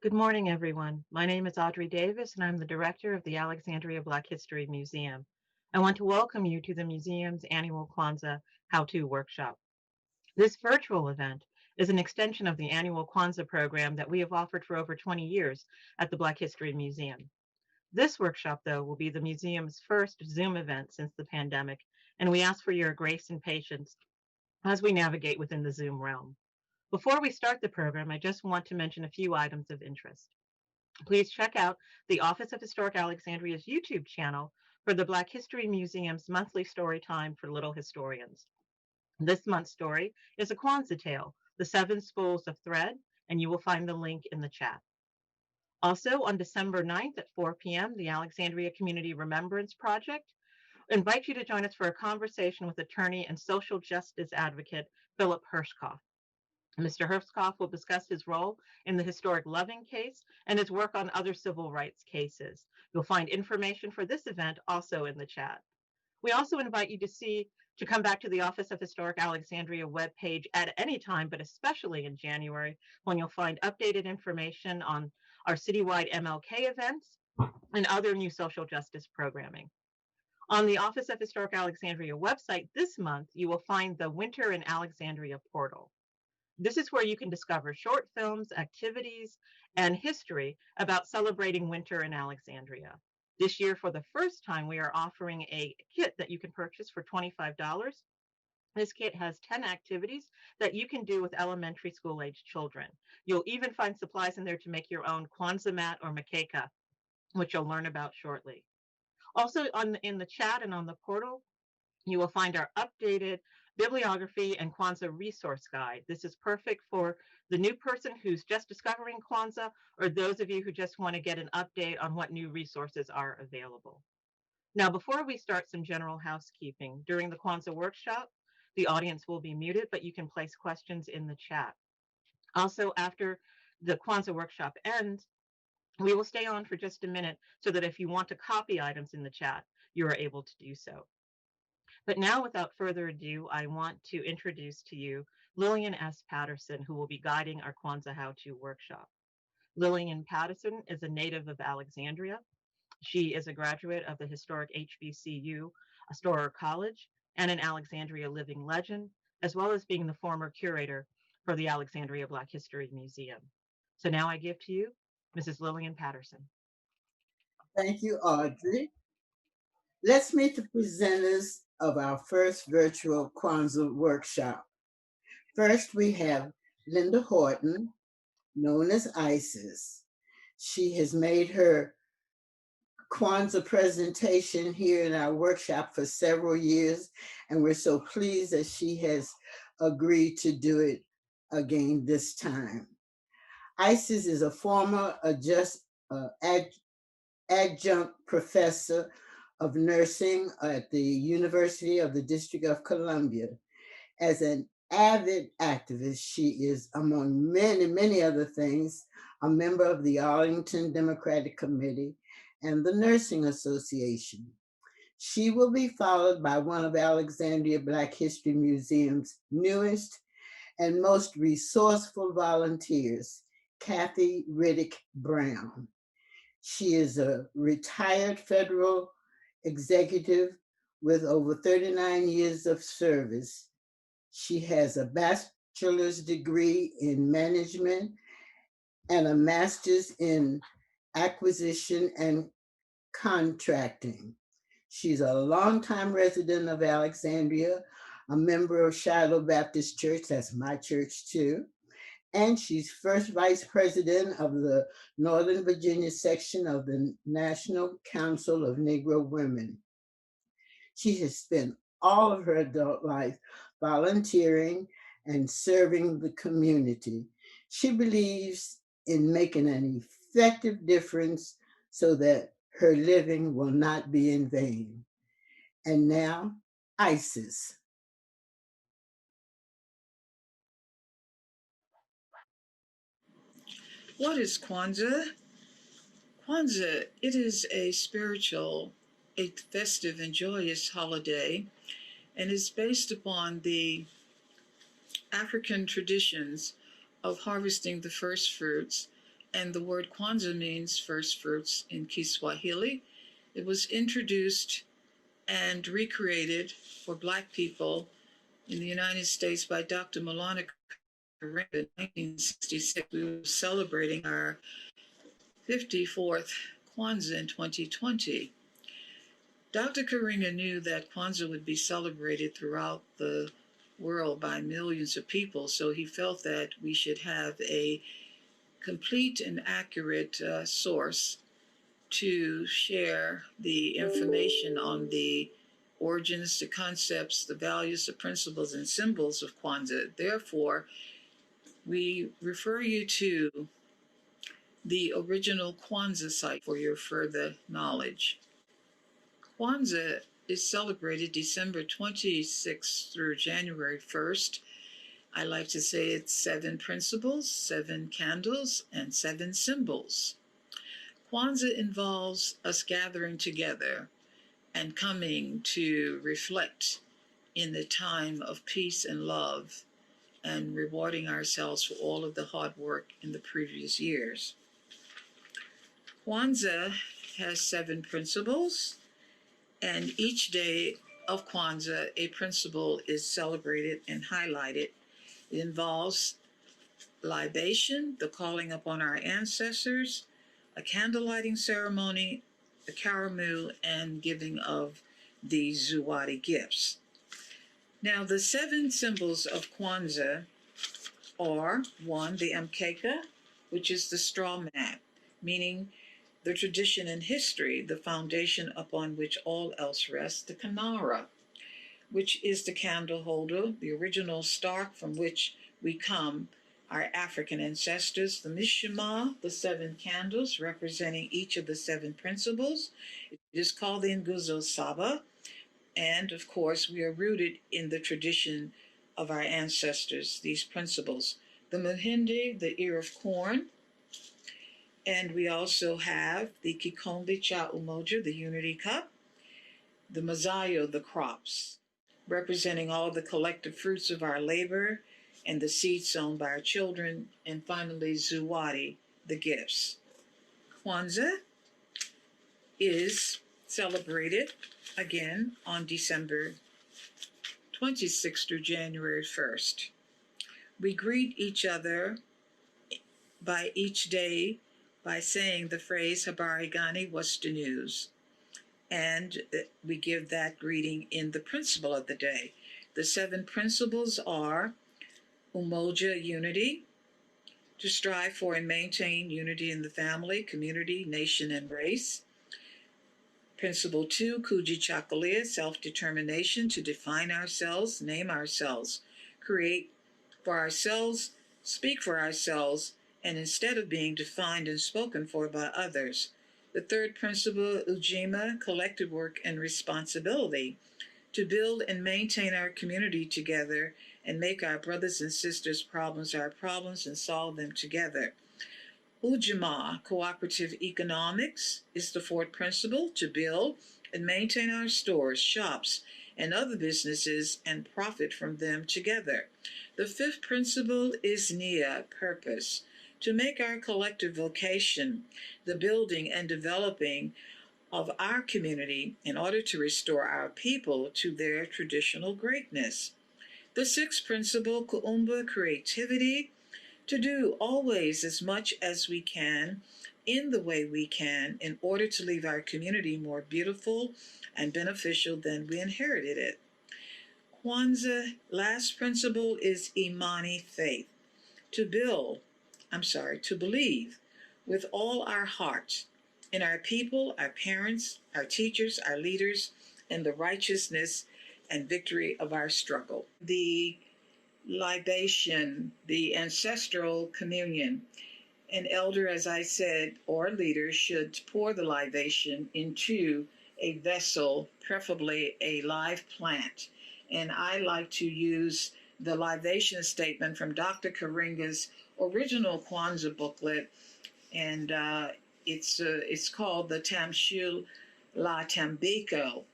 Good morning, everyone. My name is Audrey Davis, and I'm the director of the Alexandria Black History Museum. I want to welcome you to the museum's annual Kwanzaa How-To Workshop. This virtual event is an extension of the annual Kwanzaa program that we have offered for over 20 years at the Black History Museum. This workshop, though, will be the museum's first Zoom event since the pandemic, and we ask for your grace and patience as we navigate within the Zoom realm. Before we start the program, I just want to mention a few items of interest. Please check out the Office of Historic Alexandria's YouTube channel for the Black History Museum's monthly story time for little historians. This month's story is a Kwanzaa tale, The Seven Spools of Thread, and you will find the link in the chat. Also, on December 9th at 4 p.m., the Alexandria Community Remembrance Project invites you to join us for a conversation with attorney and social justice advocate Philip Hirschkoff. Mr. Hirschkoff will discuss his role in the historic Loving case and his work on other civil rights cases. You'll find information for this event also in the chat. We also invite you to come back to the Office of Historic Alexandria webpage at any time, but especially in January, when you'll find updated information on our citywide MLK events and other new social justice programming. On the Office of Historic Alexandria website this month, you will find the Winter in Alexandria portal. This is where you can discover short films, activities, and history about celebrating winter in Alexandria. This year, for the first time, we are offering a kit that you can purchase for $25. This kit has 10 activities that you can do with elementary school age children. You'll even find supplies in there to make your own Kwanzaa mat or makeka, which you'll learn about shortly. Also, in the chat and on the portal, you will find our updated bibliography and Kwanzaa resource guide. This is perfect for the new person who's just discovering Kwanzaa or those of you who just want to get an update on what new resources are available. Now, before we start, some general housekeeping. During the Kwanzaa workshop, the audience will be muted, but you can place questions in the chat. Also, after the Kwanzaa workshop ends, we will stay on for just a minute so that if you want to copy items in the chat, you are able to do so. But now, without further ado, I want to introduce to you Lillian S. Patterson, who will be guiding our Kwanzaa How-To workshop. Lillian Patterson is a native of Alexandria. She is a graduate of the historic HBCU, Astoria College, and an Alexandria living legend, as well as being the former curator for the Alexandria Black History Museum. So now I give to you Mrs. Lillian Patterson. Thank you, Audrey. Let's meet the presenters of our first virtual Kwanzaa workshop. First, we have Linda Horton, known as Isis. She has made her Kwanzaa presentation here in our workshop for several years, and we're so pleased that she has agreed to do it again this time. Isis is a former adjunct professor of nursing at the University of the District of Columbia. As an avid activist, she is, among many, many other things, a member of the Arlington Democratic Committee and the Nursing Association. She will be followed by one of Alexandria Black History Museum's newest and most resourceful volunteers, Kathy Riddick Brown. She is a retired federal executive with over 39 years of service. She has a bachelor's degree in management and a master's in acquisition and contracting. She's a longtime resident of Alexandria, a member of Shiloh Baptist Church, that's my church too, and she's first vice president of the Northern Virginia section of the National Council of Negro Women. She has spent all of her adult life volunteering and serving the community. She believes in making an effective difference so that her living will not be in vain. And now, Isis. What is Kwanzaa? Kwanzaa, it is a spiritual, a festive and joyous holiday, and is based upon the African traditions of harvesting the first fruits and the word Kwanzaa means first fruits in Kiswahili. It was introduced and recreated for Black people in the United States by Dr. Malana Karenga in 1966. We were celebrating our 54th Kwanzaa in 2020. Dr. Karenga knew that Kwanzaa would be celebrated throughout the world by millions of people, so he felt that we should have a complete and accurate source to share the information on the origins, the concepts, the values, the principles, and symbols of Kwanzaa. Therefore, we refer you to the original Kwanzaa site for your further knowledge. Kwanzaa is celebrated December 26th through January 1st. I like to say it's 7 principles, 7 candles, and 7 symbols. Kwanzaa involves us gathering together and coming to reflect in the time of peace and love and rewarding ourselves for all of the hard work in the previous years. Kwanzaa has 7 principles, and each day of Kwanzaa, a principle is celebrated and highlighted. It involves libation, the calling upon our ancestors, a candle lighting ceremony, the karamu, and giving of the zawadi gifts. Now, the 7 symbols of Kwanzaa are 1, the mkeka, which is the straw mat, meaning the tradition and history, the foundation upon which all else rests; the kanara, which is the candle holder, the original stock from which we come, our African ancestors; the mishima, the 7 candles representing each of the 7 principles. It is called the nguzo saba, and of course we are rooted in the tradition of our ancestors, these principles. The muhindi, the ear of corn, and we also have the kikombe cha umoja, the unity cup; the mazayo, the crops, representing all the collective fruits of our labor and the seeds sown by our children; and finally, zawadi, the gifts. Kwanzaa is celebrated again on December 26th through January 1st. We greet each other by each day by saying the phrase habari gani, what's the news? And we give that greeting in the principle of the day. The 7 principles are umoja, unity, to strive for and maintain unity in the family, community, nation, and race. Principle 2, kujichagulia, self-determination, to define ourselves, name ourselves, create for ourselves, speak for ourselves, and instead of being defined and spoken for by others. The 3rd principle, ujima, collective work and responsibility, to build and maintain our community together and make our brothers and sisters' problems our problems and solve them together. Ujima, cooperative economics, is the 4th principle, to build and maintain our stores, shops, and other businesses and profit from them together. The 5th principle is nia, purpose, to make our collective vocation the building and developing of our community in order to restore our people to their traditional greatness. The 6th principle, kuumba, creativity, to do always as much as we can in the way we can in order to leave our community more beautiful and beneficial than we inherited it. Kwanzaa, last principle, is imani, faith, to believe with all our heart in our people, our parents, our teachers, our leaders, and the righteousness and victory of our struggle. The libation, the ancestral communion. An elder, as I said, or leader should pour the libation into a vessel, preferably a live plant. And I like to use the libation statement from Dr. Karenga's original Kwanzaa booklet, and it's called the Tamshil La Tambiko.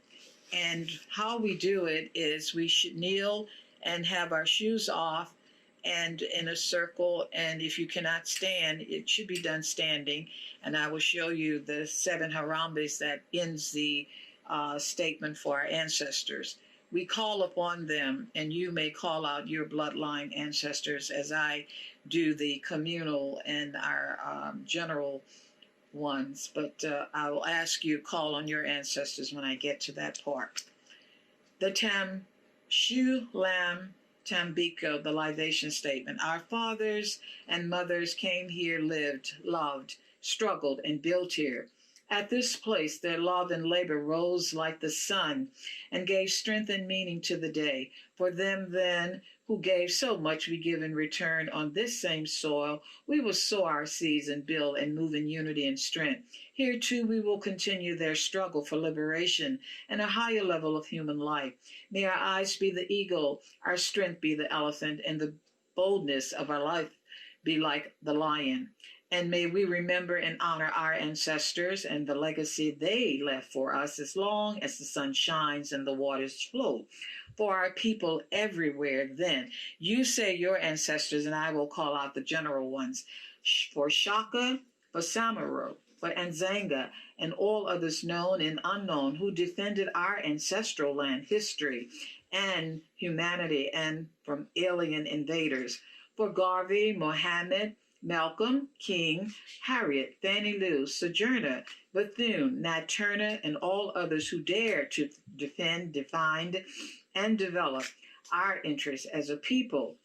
And how we do it is we should kneel and have our shoes off and in a circle. And if you cannot stand, it should be done standing. And I will show you the 7 harambes that ends the statement for our ancestors. We call upon them, and you may call out your bloodline ancestors as I do the communal and our general ones. But I will ask you call on your ancestors when I get to that part. The Tam Shu Lam Tambiko, the libation statement. Our fathers and mothers came here, lived, loved, struggled, and built here. At this place, their love and labor rose like the sun and gave strength and meaning to the day. For them, then, who gave so much, we give in return on this same soil. We will sow our seeds and build and move in unity and strength. Here, too, we will continue their struggle for liberation and a higher level of human life. May our eyes be the eagle, our strength be the elephant, and the boldness of our life be like the lion. And may we remember and honor our ancestors and the legacy they left for us as long as the sun shines and the waters flow. For our people everywhere, then, you say your ancestors, and I will call out the general ones. For Shaka, for Samaro, for Anzanga, and all others known and unknown who defended our ancestral land, history, and humanity, and from alien invaders. For Garvey, Mohammed, Malcolm, King, Harriet, Fannie Lou, Sojourner, Bethune, Nat Turner, and all others who dared to defend, define, and develop our interests as a people.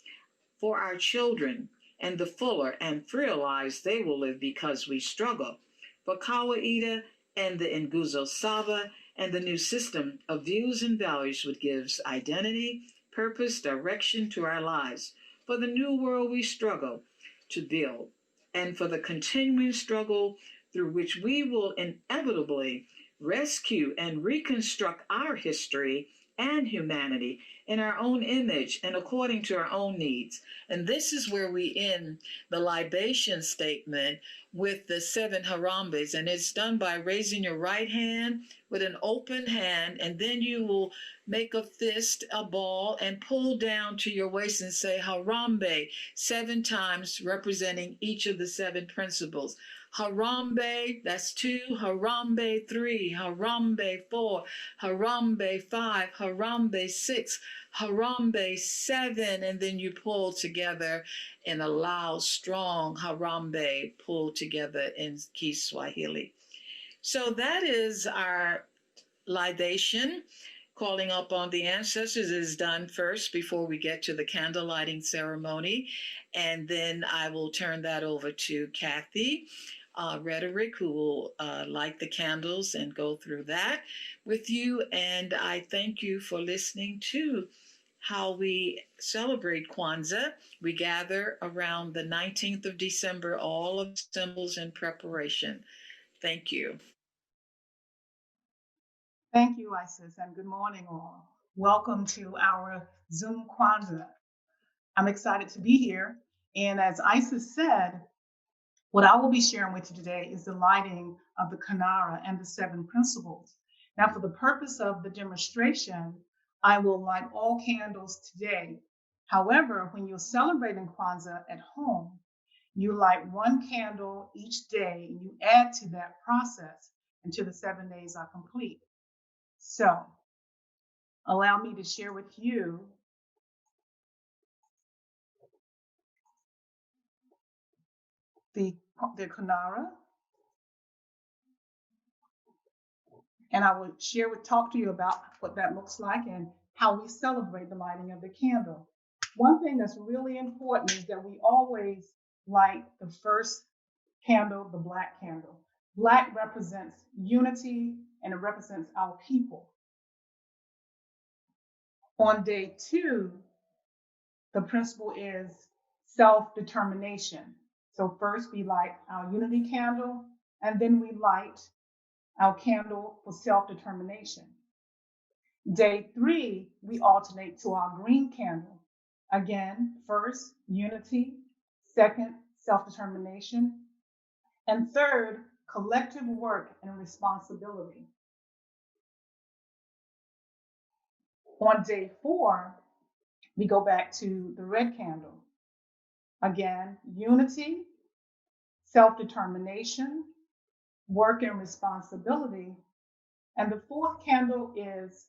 For our children, and the fuller and freer lives they will live because we struggle. For Kawaida and the Nguzo Saba and the new system of views and values which gives identity, purpose, direction to our lives. For the new world we struggle to build, and for the continuing struggle through which we will inevitably rescue and reconstruct our history and humanity in our own image and according to our own needs. And this is where we end the libation statement with the 7 harambes. And it's done by raising your right hand with an open hand, and then you will make a fist, a ball, and pull down to your waist and say harambe 7 times, representing each of the 7 principles. Harambe, that's 2, Harambe 3, Harambe 4, Harambe 5, Harambe 6, Harambe 7, and then you pull together in a loud, strong Harambe, pull together in Kiswahili. So that is our libation. Calling up on the ancestors is done first before we get to the candle lighting ceremony. And then I will turn that over to Kathy Rhetoric, who will light the candles and go through that with you. And I thank you for listening to how we celebrate Kwanzaa. We gather around the 19th of December, all of symbols in preparation. Thank you. Thank you, Isis, and good morning, all. Welcome to our Zoom Kwanzaa. I'm excited to be here. And as Isis said, what I will be sharing with you today is the lighting of the Kinara and the 7 principles. Now, for the purpose of the demonstration, I will light all candles today. However, when you're celebrating Kwanzaa at home, you light 1 candle each day and you add to that process until the 7 days are complete. So, allow me to share with you the Kunara, and I will talk to you about what that looks like and how we celebrate the lighting of the candle. One thing that's really important is that we always light the first candle, the black candle. Black represents unity and it represents our people. On day 2, the principle is self-determination. So first we light our unity candle, and then we light our candle for self-determination. Day 3, we alternate to our green candle. Again, first, unity, second, self-determination, and third, collective work and responsibility. On day 4, we go back to the red candle. Again, unity, self-determination, work and responsibility. And the fourth candle is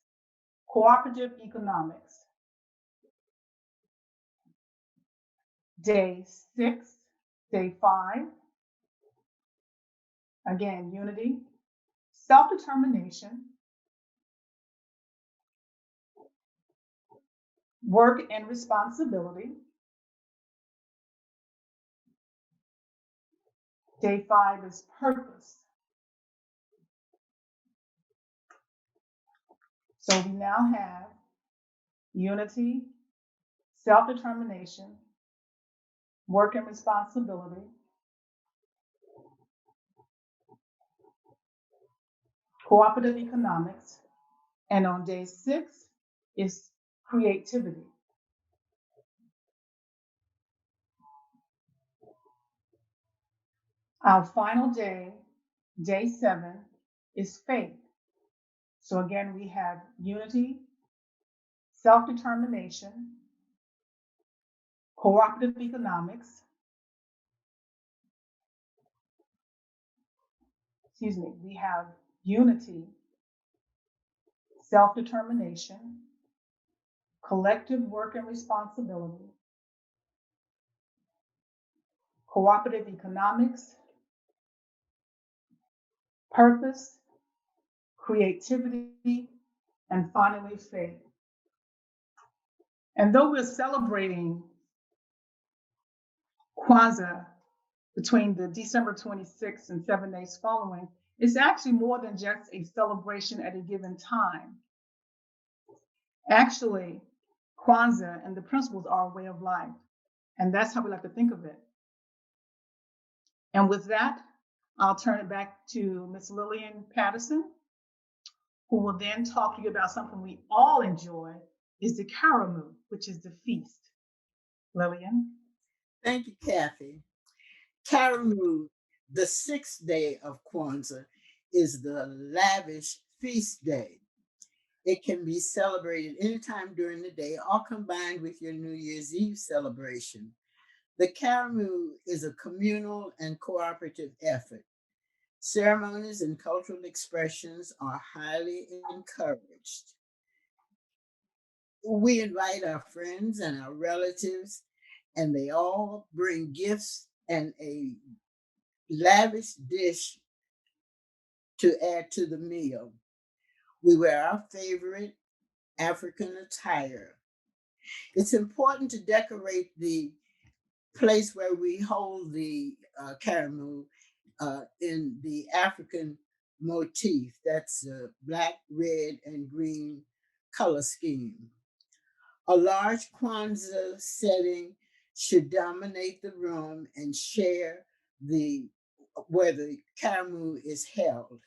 cooperative economics. Day 6, day 5, again, unity, self-determination, work and responsibility. Day 5 is purpose. So we now have unity, self-determination, work and responsibility, cooperative economics, and on day 6 is creativity. Our final day, day 7, is faith. So again, we have unity, self-determination, cooperative economics, we have unity, self-determination, collective work and responsibility, cooperative economics, purpose, creativity, and finally faith. And though we're celebrating Kwanzaa between the December 26th and 7 days following, it's actually more than just a celebration at a given time. Actually, Kwanzaa and the principles are a way of life, and that's how we like to think of it. And with that, I'll turn it back to Ms. Lillian Patterson, who will then talk to you about something we all enjoy, is the Karamu, which is the feast. Lillian? Thank you, Kathy. Karamu, the 6th day of Kwanzaa, is the lavish feast day. It can be celebrated anytime during the day or combined with your New Year's Eve celebration. The Karamu is a communal and cooperative effort. Ceremonies and cultural expressions are highly encouraged. We invite our friends and our relatives, and they all bring gifts and a lavish dish to add to the meal. We wear our favorite African attire. It's important to decorate the place where we hold the Karamu in the African motif. That's a black, red, and green color scheme. A large Kwanzaa setting should dominate the room and share where the Karamu is held.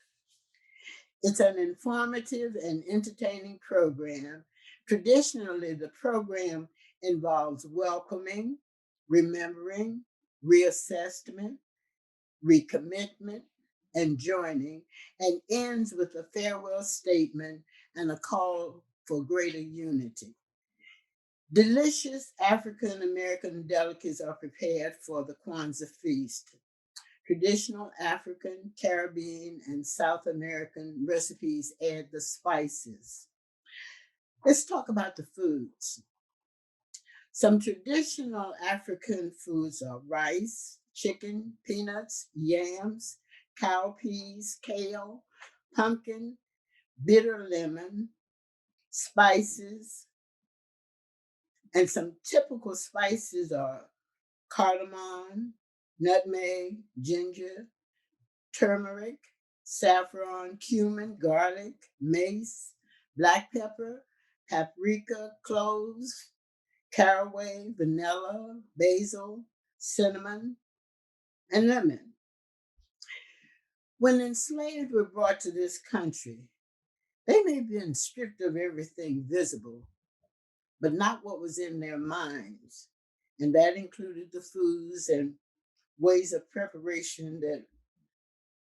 It's an informative and entertaining program. Traditionally, the program involves welcoming, remembering, reassessment, recommitment, and joining, and ends with a farewell statement and a call for greater unity. Delicious African American delicacies are prepared for the Kwanzaa feast. Traditional African, Caribbean, and South American recipes add the spices. Let's talk about the foods. Some traditional African foods are rice, chicken, peanuts, yams, cowpeas, kale, pumpkin, bitter lemon, spices, and some typical spices are cardamom, nutmeg, ginger, turmeric, saffron, cumin, garlic, mace, black pepper, paprika, cloves, caraway, vanilla, basil, cinnamon, and lemon. When enslaved were brought to this country, they may have been stripped of everything visible, but not what was in their minds. And that included the foods and ways of preparation that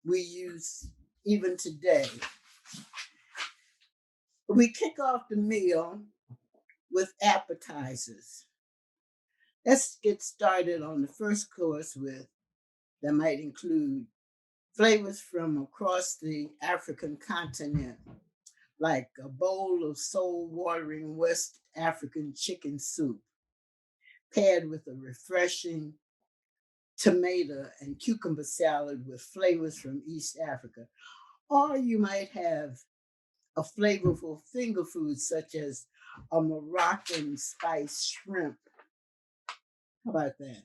we use even today. We kick off the meal with appetizers. Let's get started on the first course that might include flavors from across the African continent, like a bowl of soul-watering West African chicken soup, paired with a refreshing tomato and cucumber salad with flavors from East Africa. Or you might have a flavorful finger food such as a Moroccan spice shrimp. How about that?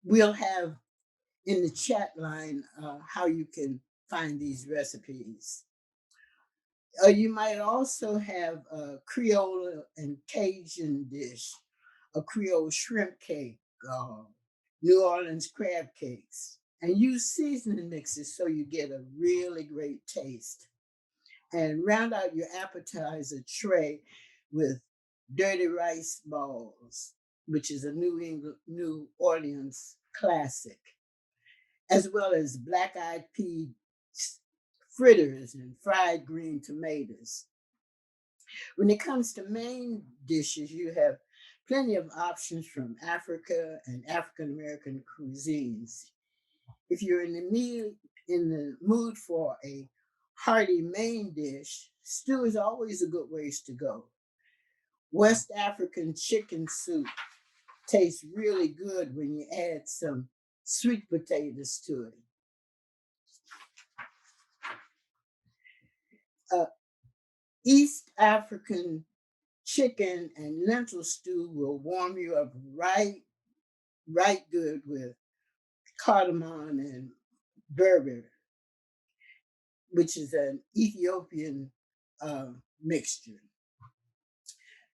We'll have in the chat line how you can find these recipes. You might also have a Creole and Cajun dish, a Creole shrimp cake, New Orleans crab cakes, and use seasoning mixes so you get a really great taste. And round out your appetizer tray with dirty rice balls, which is a New Orleans classic, as well as black-eyed pea fritters and fried green tomatoes. When it comes to main dishes, you have plenty of options from Africa and African American cuisines. If you're in the mood for a hearty main dish, stew is always a good ways to go. West African chicken soup tastes really good when you add some sweet potatoes to it. East African chicken and lentil stew will warm you up right good with cardamom and berber, which is an Ethiopian mixture.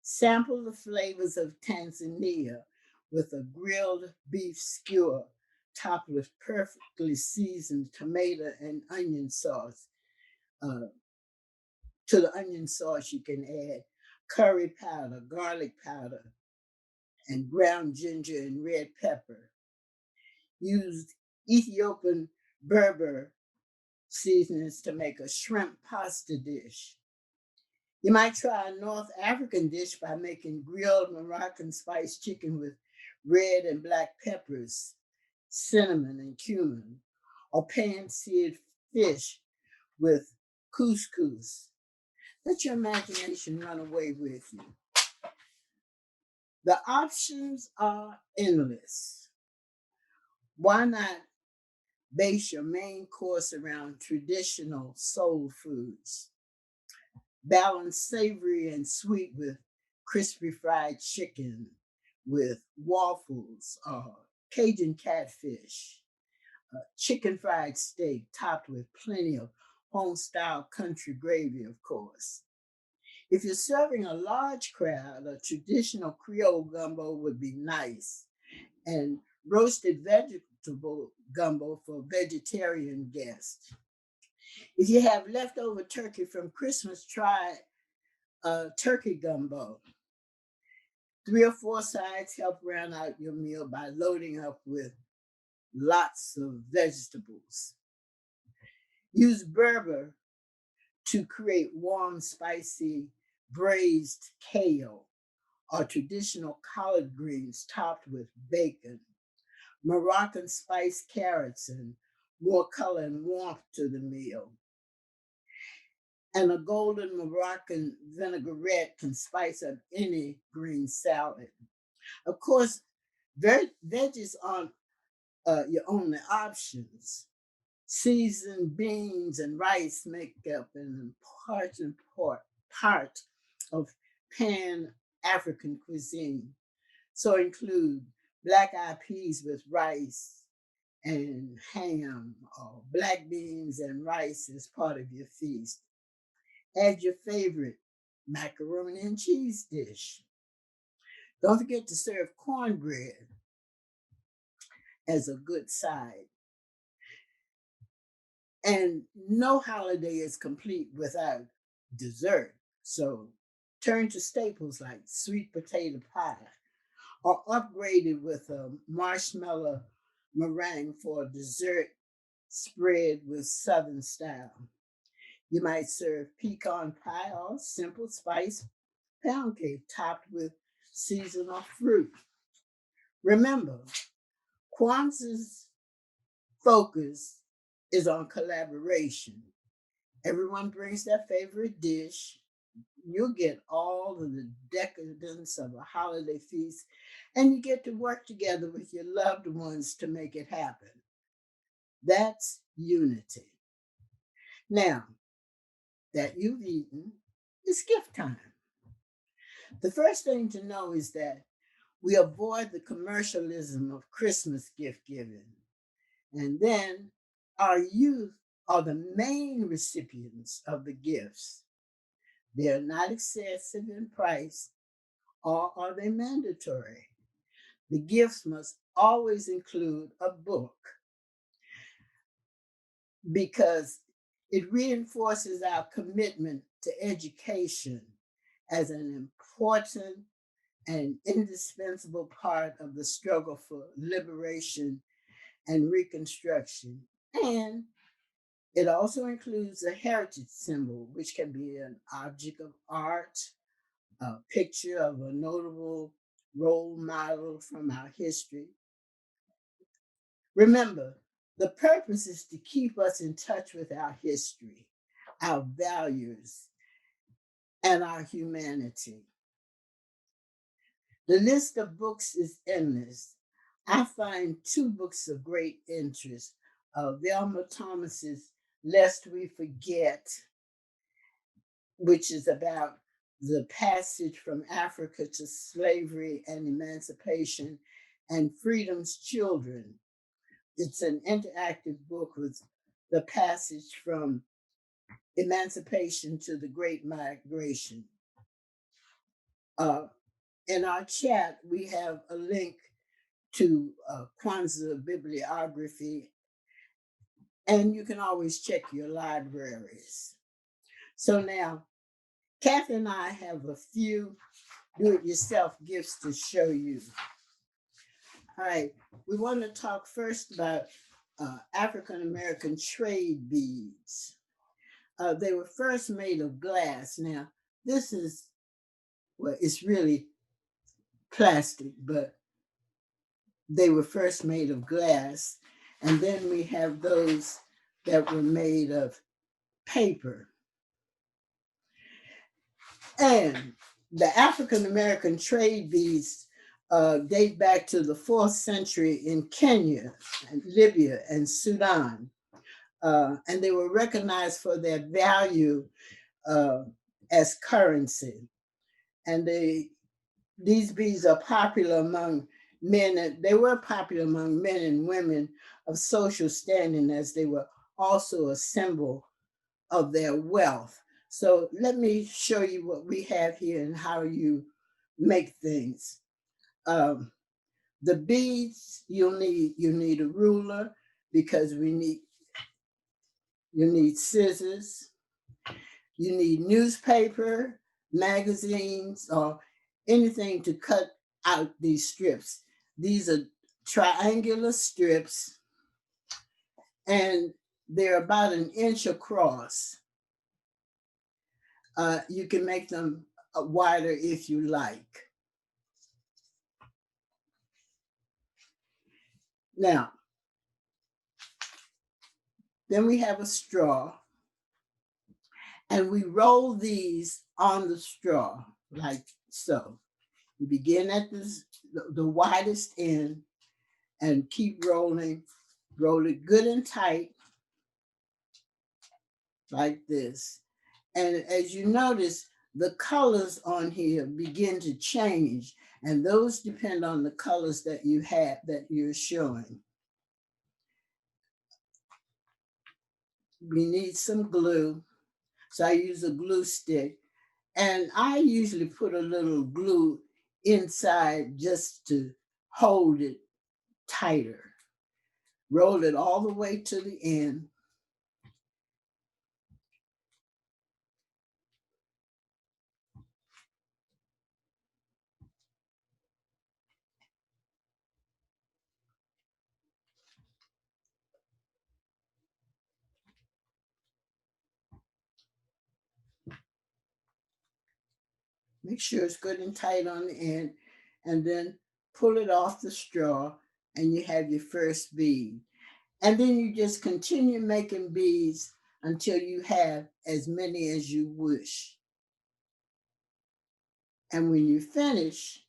Sample the flavors of Tanzania with a grilled beef skewer topped with perfectly seasoned tomato and onion sauce. To the onion sauce, you can add curry powder, garlic powder, and ground ginger and red pepper. Use Ethiopian Berber seasonings to make a shrimp pasta dish. You might try a North African dish by making grilled Moroccan spiced chicken with red and black peppers, cinnamon, and cumin, or pan-seared fish with couscous. Let your imagination run away with you. The options are endless. Why not base your main course around traditional soul foods? Balance savory and sweet with crispy fried chicken, with waffles, Cajun catfish, chicken fried steak topped with plenty of home-style country gravy, of course. If you're serving a large crowd, a traditional Creole gumbo would be nice, and roasted vegetable gumbo for vegetarian guests. If you have leftover turkey from Christmas, try turkey gumbo. 3 or 4 sides help round out your meal by loading up with lots of vegetables. Use Berber to create warm, spicy braised kale or traditional collard greens topped with bacon, Moroccan spiced carrots, and more color and warmth to the meal. And a golden Moroccan vinaigrette can spice up any green salad. Of course, veggies aren't your only options. Seasoned beans and rice make up an important part of Pan-African cuisine. So include black-eyed peas with rice and ham, or black beans and rice as part of your feast. Add your favorite macaroni and cheese dish. Don't forget to serve cornbread as a good side. And no holiday is complete without dessert. So turn to staples like sweet potato pie, or upgrade it with a marshmallow meringue for a dessert spread with Southern style. You might serve pecan pie or simple spice pound cake topped with seasonal fruit. Remember, Kwanzaa's focus is on collaboration. Everyone brings their favorite dish. You'll get all of the decadence of a holiday feast, and you get to work together with your loved ones to make it happen. That's unity. Now that you've eaten, it's gift time. The first thing to know is that we avoid the commercialism of Christmas gift giving. And then our youth are the main recipients of the gifts. They are not excessive in price, or are they mandatory? The gifts must always include a book because it reinforces our commitment to education as an important and indispensable part of the struggle for liberation and reconstruction. And it also includes a heritage symbol, which can be an object of art, a picture of a notable role model from our history. Remember, the purpose is to keep us in touch with our history, our values, and our humanity. The list of books is endless. I find two books of great interest. Velma Thomas's Lest We Forget, which is about the passage from Africa to slavery and emancipation, and Freedom's Children. It's an interactive book with the passage from emancipation to the Great Migration. In our chat, we have a link to Kwanzaa bibliography, and you can always check your libraries. So now, Kathy and I have a few do-it-yourself gifts to show you. All right, we want to talk first about African American trade beads. They were first made of glass. Now, this is, well, it's really plastic, but they were first made of glass. And then we have those that were made of paper. And the African American trade beads date back to the 4th century in Kenya, and Libya, and Sudan. And they were recognized for their value as currency. And these beads are popular among men, and they were popular among men and women of social standing, as they were also a symbol of their wealth. So let me show you what we have here and how you make things. The beads you need a ruler, because you need scissors, you need newspaper, magazines, or anything to cut out these strips. These are triangular strips, and they're about an inch across. You can make them wider if you like. Now, then we have a straw, and we roll these on the straw like so. You begin at the widest end and keep rolling. Roll it good and tight like this. And as you notice, the colors on here begin to change, and those depend on the colors that you have, that you're showing. We need some glue. So I use a glue stick, and I usually put a little glue inside just to hold it tighter. Roll it all the way to the end. Make sure it's good and tight on the end, and then pull it off the straw, and you have your first bead. And then you just continue making beads until you have as many as you wish. And when you finish,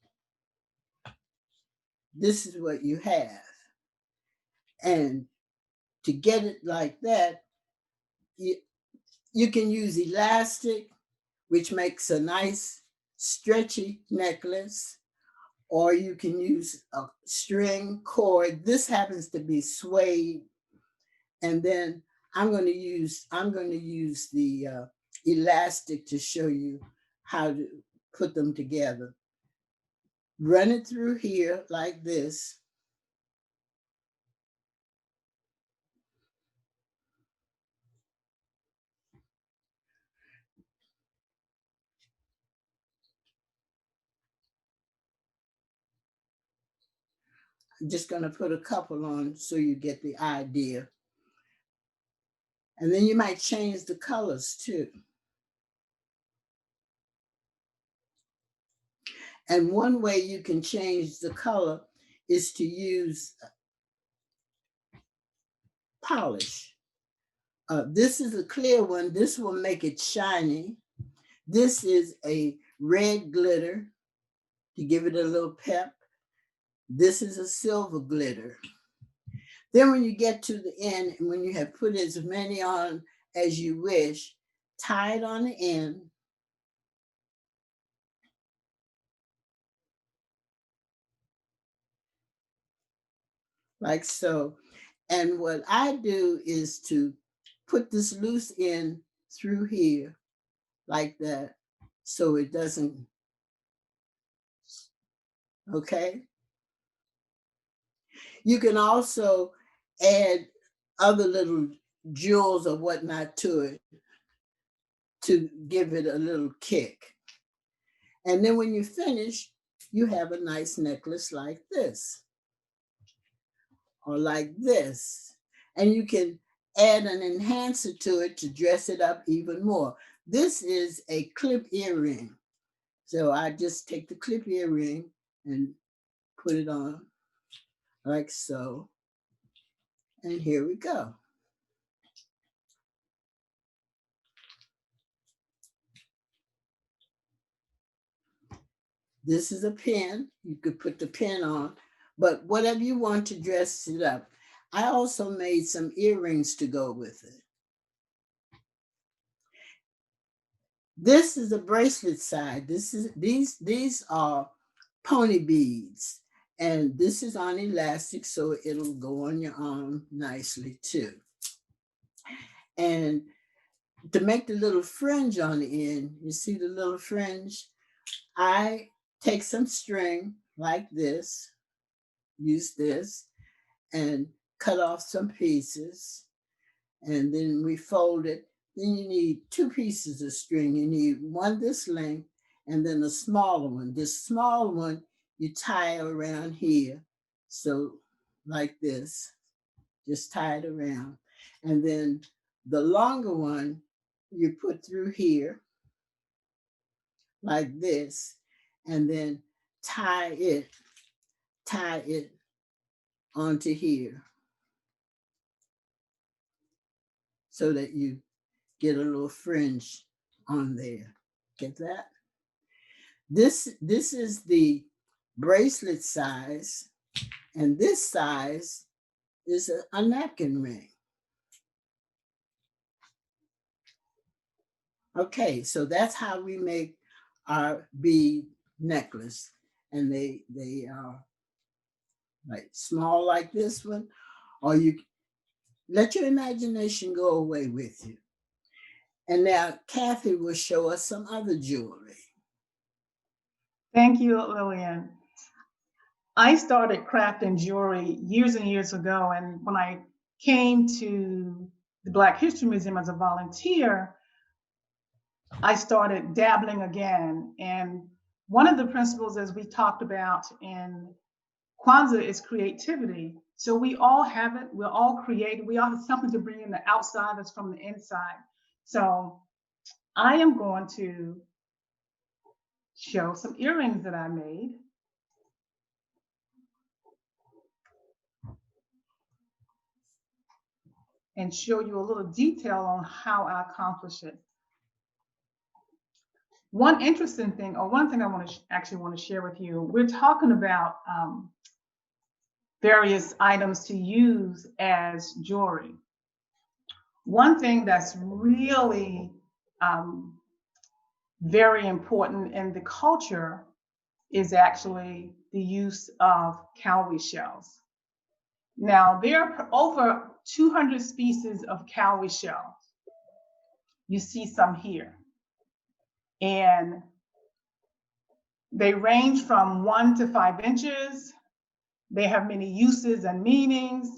this is what you have. And to get it like that, you can use elastic, which makes a nice stretchy necklace, or you can use a string cord. This happens to be suede. And then I'm going to use the elastic to show you how to put them together. Run it through here like this. I'm just going to put a couple on so you get the idea. And then you might change the colors too. And one way you can change the color is to use polish. This is a clear one. This will make it shiny. This is a red glitter to give it a little pep. This is a silver glitter. Then when you get to the end, and when you have put as many on as you wish, tie it on the end. Like so. And what I do is to put this loose end through here like that, so it doesn't, okay? You can also add other little jewels or whatnot to it to give it a little kick. And then when you finish, you have a nice necklace like this or like this. And you can add an enhancer to it to dress it up even more. This is a clip earring. So I just take the clip earring and put it on like so. And here we go. This is a pin. You could put the pin on, but whatever you want to dress it up. I also made some earrings to go with it. This is a bracelet side. These are pony beads, and this is on elastic, so it'll go on your arm nicely too. And to make the little fringe on the end, you see the little fringe? I take some string like this, use this, and cut off some pieces, and then we fold it. Then you need 2 pieces of string. You need one this length and then a smaller one. This small one you tie around here. So like this, just tie it around. And then the longer one you put through here like this, and then tie it onto here so that you get a little fringe on there. Get that? This is the bracelet size, and this size is a napkin ring. Okay, so that's how we make our bead necklace. And they are like small like this one, or you let your imagination go away with you. And now Kathy will show us some other jewelry. Thank you, Lillian. I started crafting jewelry years and years ago, and when I came to the Black History Museum as a volunteer, I started dabbling again. And one of the principles, as we talked about in Kwanzaa, is creativity. So we all have it, we're all creative, we all have something to bring in the outside that's from the inside. So I am going to show some earrings that I made. And show you a little detail on how I accomplish it. One interesting thing, or one thing I actually want to share with you, we're talking about various items to use as jewelry. One thing that's really very important in the culture is actually the use of cowrie shells. Now, there are over 200 species of cowrie shells. You see some here. And they range from 1 to 5 inches. They have many uses and meanings.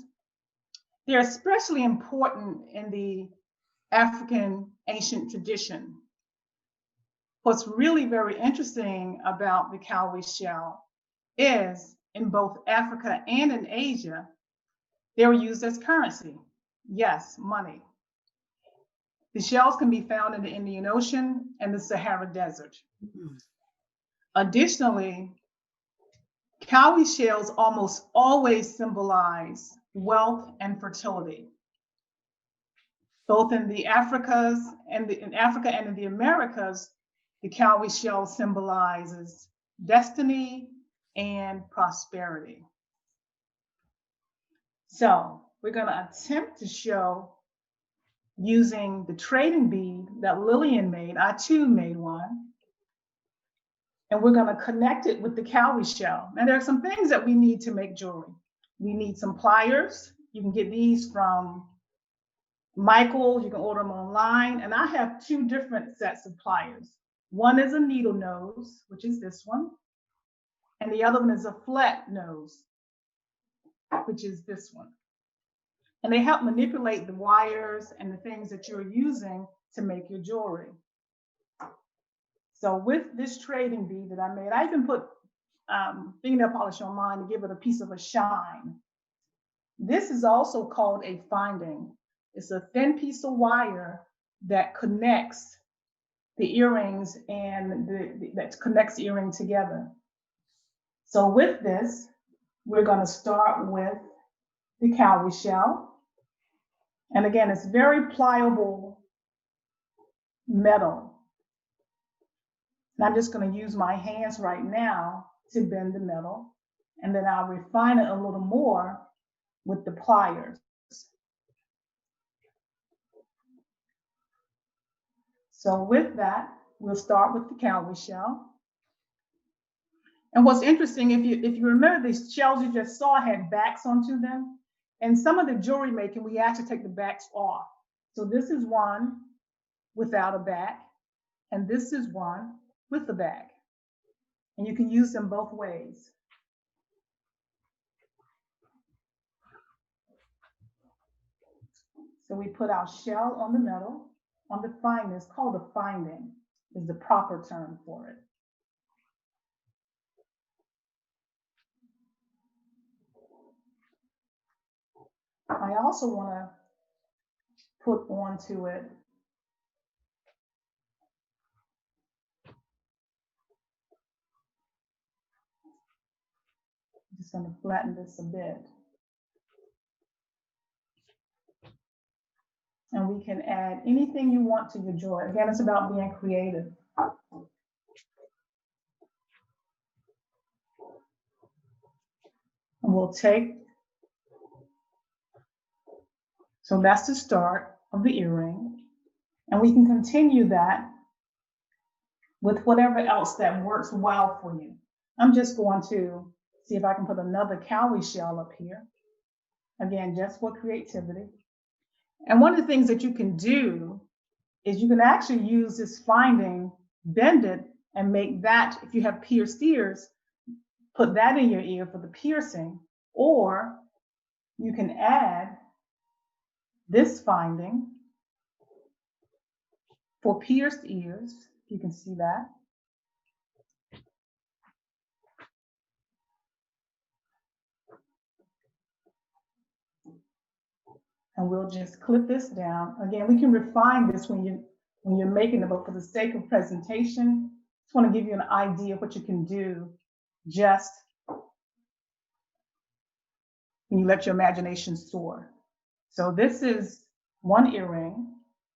They're especially important in the African ancient tradition. What's really very interesting about the cowrie shell is in both Africa and in Asia, they were used as currency. Yes, money. The shells can be found in the Indian Ocean and the Sahara Desert. Additionally, cowrie shells almost always symbolize wealth and fertility. Both in the Africas and in Africa and in the Americas, the cowrie shell symbolizes destiny and prosperity. So we're going to attempt to show using the trading bead that Lillian made. I too made one. And we're going to connect it with the cowrie shell. Now, there are some things that we need to make jewelry. We need some pliers. You can get these from Michael. You can order them online. And I have 2 different sets of pliers. One is a needle nose, which is this one. And the other one is a flat nose, which is this one. And they help manipulate the wires and the things that you're using to make your jewelry. So with this trading bead that I made, I even put fingernail polish on mine to give it a piece of a shine. This is also called a finding. It's a thin piece of wire that connects the earrings and that connects the earring together. So with this, we're going to start with the cowrie shell. And again, it's very pliable metal. And I'm just going to use my hands right now to bend the metal. And then I'll refine it a little more with the pliers. So with that, we'll start with the cowrie shell. And what's interesting, if you remember, these shells you just saw had backs onto them. And some of the jewelry making, we actually take the backs off. So this is one without a back, and this is one with a back. And you can use them both ways. So we put our shell on the metal, on the finding. It's called a finding, is the proper term for it. I also want to put onto it just going to flatten this a bit. And we can add anything you want to your jewelry. Again, it's about being creative. And we'll take, so that's the start of the earring. And we can continue that with whatever else that works well for you. I'm just going to see if I can put another cowrie shell up here. Again, just for creativity. And one of the things that you can do is you can actually use this finding, bend it, and make that, if you have pierced ears, put that in your ear for the piercing. Or you can add this finding for pierced ears. You can see that. And we'll just clip this down. Again, we can refine this when you're making it, but for the sake of presentation, Just want to give you an idea of what you can do just when you let your imagination soar. So this is one earring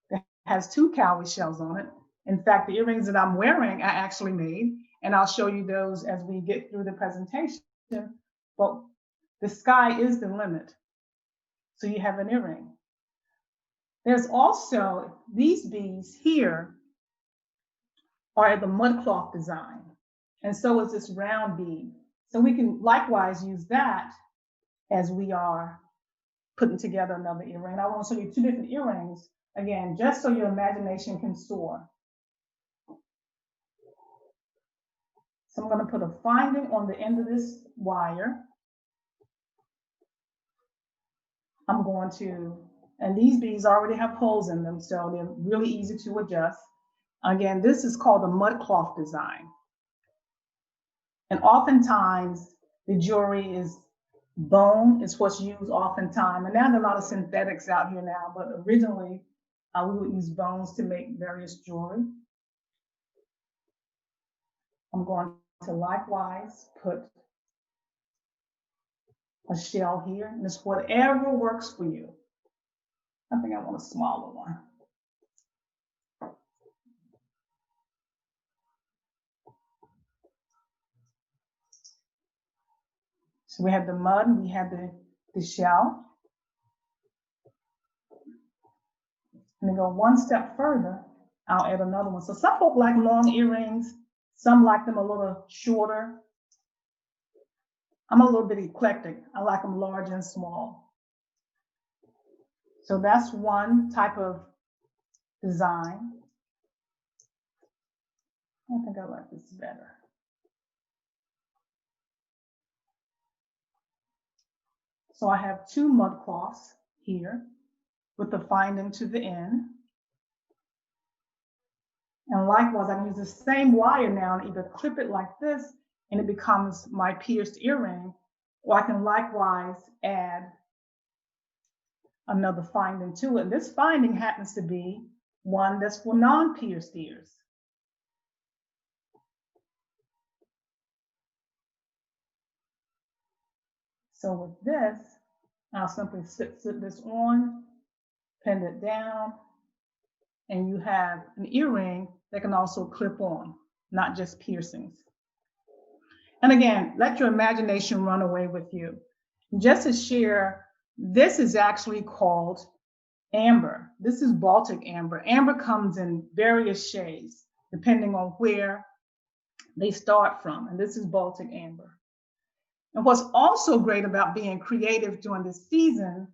that has 2 cowrie shells on it. In fact, the earrings that I'm wearing I actually made, and I'll show you those as we get through the presentation. But the sky is the limit. So you have an earring. There's also these beads here are the mud cloth design. And so is this round bead. So we can likewise use that as we are putting together another earring. I want to show you 2 different earrings, again, just so your imagination can soar. So I'm going to put a finding on the end of this wire. I'm going to, and these beads already have holes in them, so they're really easy to adjust. Again, this is called the mud cloth design. And oftentimes the jewelry is bone is what's used oftentimes. And now there are a lot of synthetics out here now, but originally we would use bones to make various jewelry. I'm going to likewise put a shell here, and it's whatever works for you. I think I want a smaller one. So we have the mud, and we have the shell. And then go one step further, I'll add another one. So some folk like long earrings, some like them a little shorter. I'm a little bit eclectic. I like them large and small. So that's one type of design. I think I like this better. So I have 2 mud cloths here with the finding to the end. And likewise, I can use the same wire now and either clip it like this and it becomes my pierced earring, or I can likewise add another finding to it. And this finding happens to be one that's for non-pierced ears. So with this, I'll simply slip this on, pin it down, and you have an earring that can also clip on, not just piercings. And again, let your imagination run away with you. Just to share, this is actually called amber. This is Baltic amber. Amber comes in various shades, depending on where they start from. And this is Baltic amber. And what's also great about being creative during this season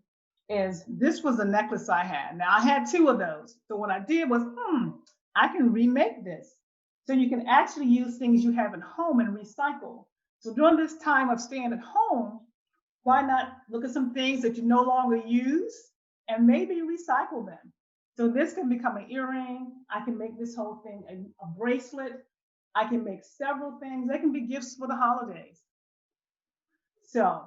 is this was a necklace I had. Now I had 2 of those. So what I did was, I can remake this. So you can actually use things you have at home and recycle. So during this time of staying at home, why not look at some things that you no longer use and maybe recycle them? So this can become an earring. I can make this whole thing a bracelet. I can make several things. They can be gifts for the holidays. So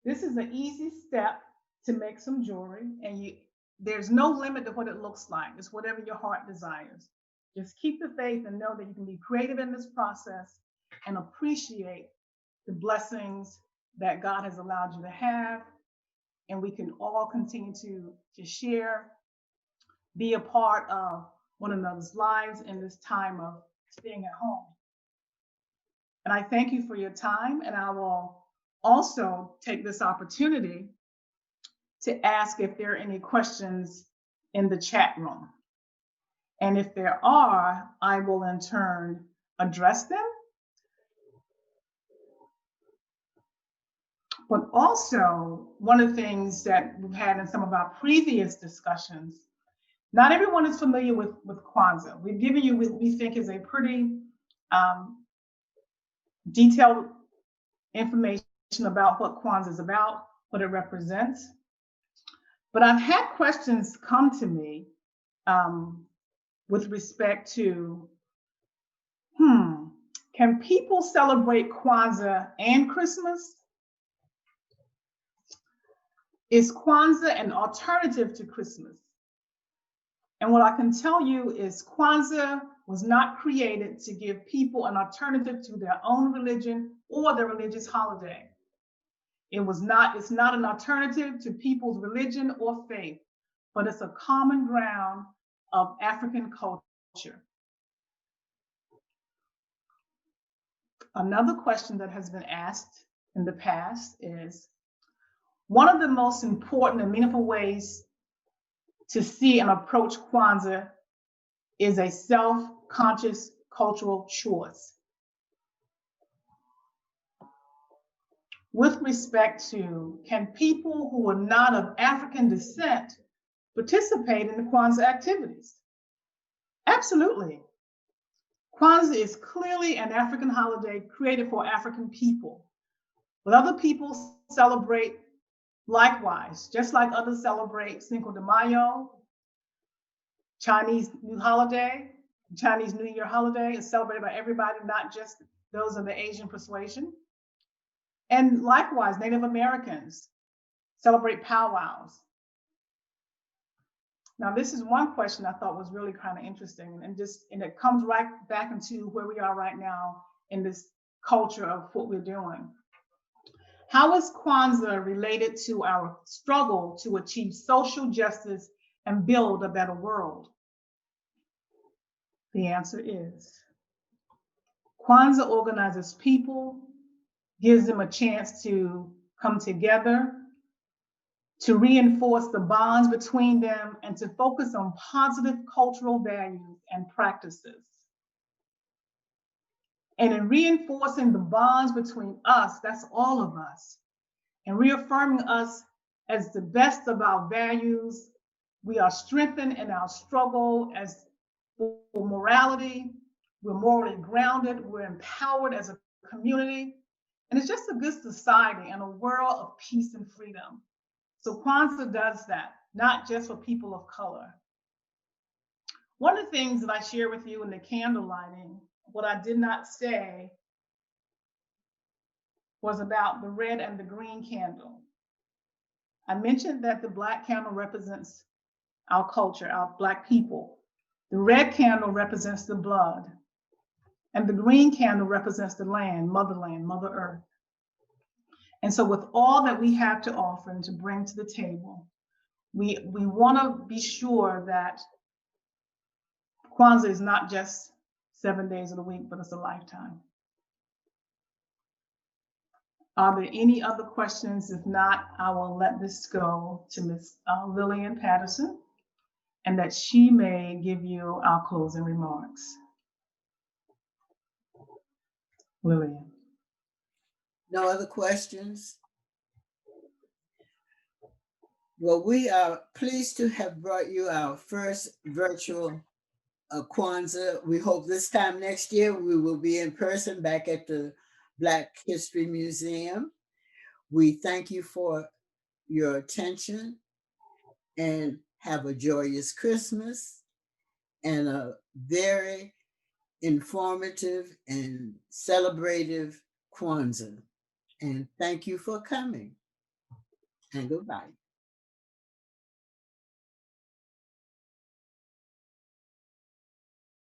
this is an easy step to make some jewelry, and there's no limit to what it looks like. It's whatever your heart desires. Just keep the faith and know that you can be creative in this process and appreciate the blessings that God has allowed you to have. And we can all continue to share, be a part of one another's lives in this time of staying at home. And I thank you for your time, and I will also take this opportunity to ask if there are any questions in the chat room. And if there are, I will in turn address them. But also, one of the things that we've had in some of our previous discussions, not everyone is familiar with Kwanzaa. We've given you what we think is a pretty detailed information about what Kwanzaa is about, what it represents. But I've had questions come to me with respect to, can people celebrate Kwanzaa and Christmas? Is Kwanzaa an alternative to Christmas? And what I can tell you is Kwanzaa was not created to give people an alternative to their own religion or their religious holiday. It's not an alternative to people's religion or faith, but it's a common ground of African culture. Another question that has been asked in the past is, one of the most important and meaningful ways to see and approach Kwanzaa is a self-conscious cultural choice. With respect to, can people who are not of African descent participate in the Kwanzaa activities? Absolutely. Kwanzaa is clearly an African holiday created for African people. But other people celebrate likewise, just like others celebrate Cinco de Mayo, Chinese New Year holiday is celebrated by everybody, not just those of the Asian persuasion. And likewise, Native Americans celebrate powwows. Now, this is one question I thought was really kind of interesting, and it comes right back into where we are right now in this culture of what we're doing. How is Kwanzaa related to our struggle to achieve social justice and build a better world? The answer is, Kwanzaa organizes people, gives them a chance to come together, to reinforce the bonds between them, and to focus on positive cultural values and practices. And in reinforcing the bonds between us, that's all of us, and reaffirming us as the best of our values, we are strengthened in our struggle as for morality, we're morally grounded, we're empowered as a community, and it's just a good society and a world of peace and freedom. So Kwanzaa does that, not just for people of color. One of the things that I share with you in the candle lighting, what I did not say was about the red and the green candle. I mentioned that the Black candle represents our culture, our Black people. The red candle represents the blood, and the green candle represents the land, Mother Earth. And so with all that we have to offer and to bring to the table, we want to be sure that Kwanzaa is not just 7 days of the week, but it's a lifetime. Are there any other questions? If not, I will let this go to Ms. Lillian Patterson, and that she may give you our closing remarks. Lillian. No other questions? Well, we are pleased to have brought you our first virtual Kwanzaa. We hope this time next year we will be in person back at the Black History Museum. We thank you for your attention and have a joyous Christmas and a very informative and celebrative Kwanzaa. And thank you for coming. And goodbye.